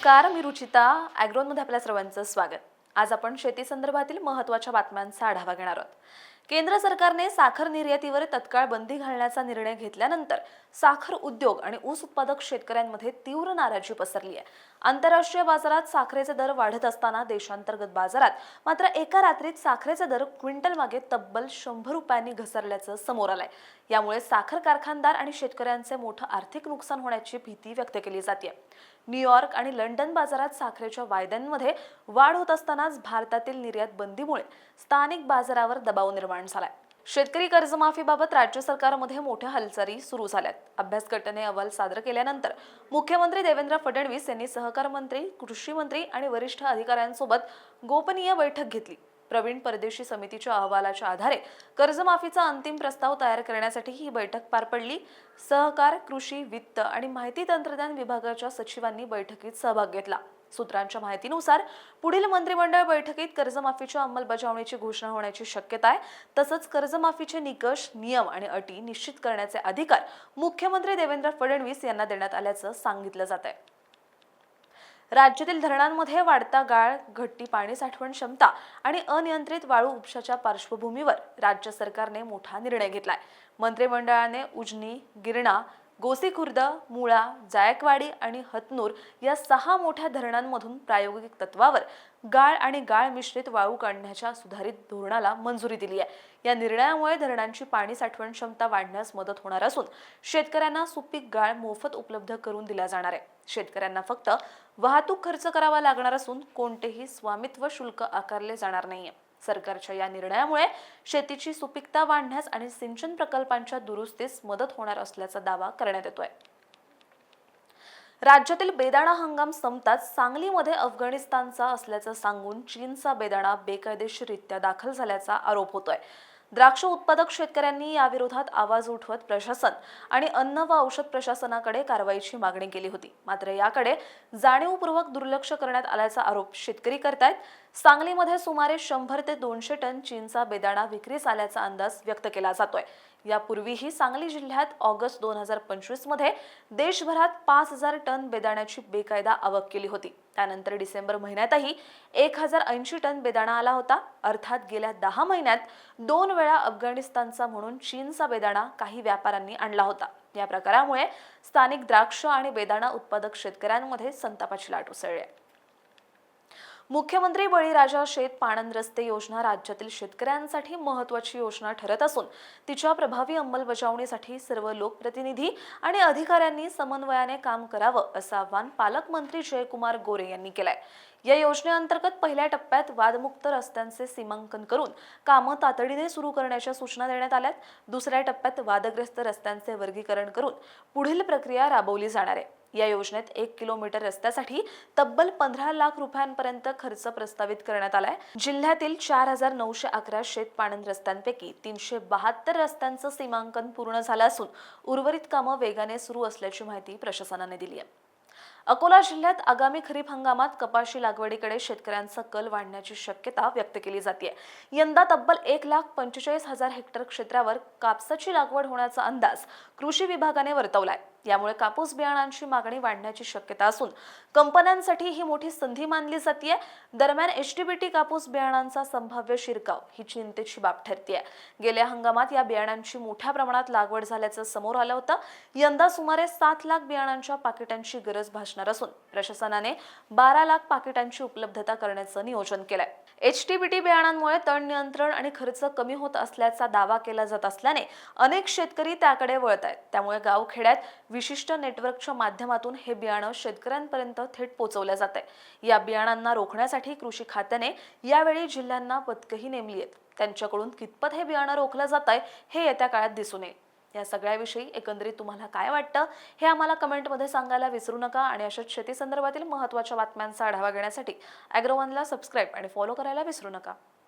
नमस्कार, मी रुचिता. ॲग्रोनमध्ये आपल्या सर्वांचं स्वागत. आज आपण शेती संदर्भातील महत्त्वाच्या बातम्यांचा आढावा घेणार आहोत. केंद्र सरकारने साखर निर्यातीवर तत्काळ बंदी घालण्याचा निर्णय घेतल्यानंतर साखर उद्योग आणि ऊस उत्पादक शेतकऱ्यांमध्ये तीव्र नाराजी पसरली आहे. आंतरराष्ट्रीय बाजारात साखरेचे दर वाढत असताना देशांतर्गत बाजारात मात्र एका रात्रीत साखरेचे दर क्विंटल मागे तब्बल 100 रुपयांनी घसरल्याचं समोर आलंय. यामुळे साखर कारखानदार आणि शेतकऱ्यांचे मोठं आर्थिक नुकसान होण्याची भीती व्यक्त केली जाते. न्यूयॉर्क आणि लंडन बाजारात साखरेच्या वायद्यांमध्ये वाढ होत असतानाच भारतातील निर्यात बंदीमुळे स्थानिक बाजारावर दबाव निर्माण झालाय. शेतकरी कर्जमाफीबाबत राज्य सरकारमध्ये मोठ्या हालचाली सुरू झाल्यात. अभ्यास गटाने अहवाल सादर केल्यानंतर मुख्यमंत्री देवेंद्र फडणवीस यांनी सहकार मंत्री, कृषी मंत्री आणि वरिष्ठ अधिकाऱ्यांसोबत गोपनीय बैठक घेतली. प्रवीण परदेशी समितीच्या अहवालाच्या आधारे कर्जमाफीचा अंतिम प्रस्ताव तयार करण्यासाठी ही बैठक पार पडली. सहकार, कृषी, वित्त आणि माहिती तंत्रज्ञान विभागाच्या सचिवांनी बैठकीत सहभाग घेतला. सूत्रांच्या माहितीनुसार पुढील मंत्रिमंडळ बैठकीत कर्जमाफीच्या अंमलबजावणीची घोषणा होण्याची शक्यता आहे. तसंच कर्जमाफीचे निकष, नियम आणि अटी निश्चित करण्याचे अधिकार मुख्यमंत्री देवेंद्र फडणवीस यांना देण्यात आल्याचं सांगितलं जात आहे. राज्यातील धरणांमध्ये वाढता गाळ, घटती पाणी साठवण क्षमता आणि अनियंत्रित वाळू उपशाच्या पार्श्वभूमीवर राज्य सरकारने मोठा निर्णय घेतलाय. मंत्रिमंडळाने उजनी, गिरणा, गोसीखुर्द, मुळा, जायकवाडी आणि हतनूर या 6 मोठ्या धरणांमधून प्रायोगिक तत्वावर गाळ आणि गाळ मिश्रित वाळू काढण्याच्या सुधारित धोरणाला मंजुरी दिली आहे. या निर्णयामुळे धरणांची पाणी साठवण क्षमता वाढण्यास मदत होणार असून शेतकऱ्यांना सुपीक गाळ मोफत उपलब्ध करून दिला जाणार आहे. शेतकऱ्यांना फक्त वाहतूक खर्च करावा लागणार असून कोणतेही स्वामित्व शुल्क आकारले जाणार नाहीये. सरकारच्या या निर्णयामुळे शेतीची सुपीकता वाढण्यास आणि सिंचन प्रकल्पांच्या दुरुस्तीस मदत होणार असल्याचा दावा करण्यात येतोय. राज्यातील बेदाणा हंगाम संपताच सांगलीमध्ये अफगाणिस्तानचा असल्याचं सांगून चीनचा बेदाणा बेकायदेशीररित्या दाखल झाल्याचा आरोप होतोय. द्राक्ष उत्पादक शेतकऱ्यांनी याविरोधात आवाज उठवत प्रशासन आणि अन्न व औषध प्रशासनाकडे कारवाईची मागणी केली होती. मात्र याकडे जाणीवपूर्वक दुर्लक्ष करण्यात आल्याचा आरोप शेतकरी करतायत. सांगलीमध्ये सुमारे 100 ते 200 टन चीनचा बेदाणा विक्रीस आल्याचा अंदाज व्यक्त केला जातोय. यापूर्वीही सांगली जिल्ह्यात ऑगस्ट 2025 मध्ये देशभरात 5000 टन बेदाण्याची बेकायदा आवक केली होती. त्यानंतर डिसेंबर महिन्यातही 1080 टन बेदाणा आला होता. अर्थात गेल्या 10 महिन्यात 2 वेळा अफगाणिस्तानचा म्हणून चीनचा बेदाणा काही व्यापाऱ्यांनी आणला होता. या प्रकारामुळे स्थानिक द्राक्ष आणि बेदाणा उत्पादक शेतकऱ्यांमध्ये संतापाची लाट उसळली आहे. मुख्यमंत्री बळीराजा शेत पाणंद रस्ते योजना राज्यातील शेतकऱ्यांसाठी महत्त्वाची योजना ठरत असून तिच्या प्रभावी अंमलबजावणीसाठी सर्व लोकप्रतिनिधी आणि अधिकाऱ्यांनी समन्वयाने काम करावं असं आवाहन पालकमंत्री जयकुमार गोरे यांनी केलंय. या योजनेअंतर्गत पहिल्या टप्प्यात वादमुक्त रस्त्यांचे सीमांकन करून कामं तातडीने सुरू करण्याच्या सूचना देण्यात आल्यात. दुसऱ्या टप्प्यात वादग्रस्त रस्त्यांचे वर्गीकरण करून पुढील प्रक्रिया राबवली जाणार आहे. या योजनेत 1 किलोमीटर रस्त्यासाठी तब्बल 15 लाख रुपयांपर्यंत खर्च प्रस्तावित करण्यात आलाय. जिल्ह्यातील 4911 शेत पाणंद रस्त्यांपैकी 372 रस्त्यांचं सीमांकन पूर्ण झालं असून उर्वरित कामं वेगाने सुरू असल्याची माहिती प्रशासनाने दिली आहे. अकोला जिल्ह्यात आगामी खरीप हंगामात कपाशी लागवडीकडे शेतकऱ्यांचा कल वाढण्याची शक्यता व्यक्त केली जाते. यंदा तब्बल 1,45,000 हेक्टर क्षेत्रावर कापसाची लागवड होण्याचा अंदाज कृषी विभागाने वर्तवलाय. यामुळे कापूस बियाणांची मागणी वाढण्याची शक्यता असून कंपन्यांसाठी ही मोठी संधी मानली जाते. दरम्यान एचटीबीटी कापूस बियाणांचा संभाव्य शिरकाव ही चिंतेची बाब ठरते. गेल्या हंगामात या बियाणांची मोठ्या प्रमाणात लागवड झाल्याचं समोर आलं होतं. यंदा सुमारे 7 लाख बियाणांच्या पाकिटांची गरज भासणार असून प्रशासनाने 12 लाख पाकिटांची उपलब्धता करण्याचं नियोजन केलंय. एचटीबीटी बियाणांमुळे तण नियंत्रण आणि खर्च कमी होत असल्याचा दावा केला जात असल्याने अनेक शेतकरी त्याकडे वळत आहेत. त्यामुळे गावखेड्यात विशिष्ट नेटवर्कच्या माध्यमातून हे बियाणं शेतकऱ्यांपर्यंत थेट पोहोचवलं जात आहे. या बियाणांना रोखण्यासाठी कृषी खात्याने यावेळी जिल्ह्यांना पथकही नेमली आहेत. त्यांच्याकडून कितपत हे बियाणं रोखलं जात आहे हे येत्या काळात दिसून येईल. या सगळ्याविषयी एकंदरीत तुम्हाला काय वाटतं हे आम्हाला कमेंटमध्ये सांगायला विसरू नका. आणि अशाच शेती संदर्भातील महत्त्वाच्या बातम्यांचा आढावा घेण्यासाठी ॲग्रोवनला सबस्क्राईब आणि फॉलो करायला विसरू नका.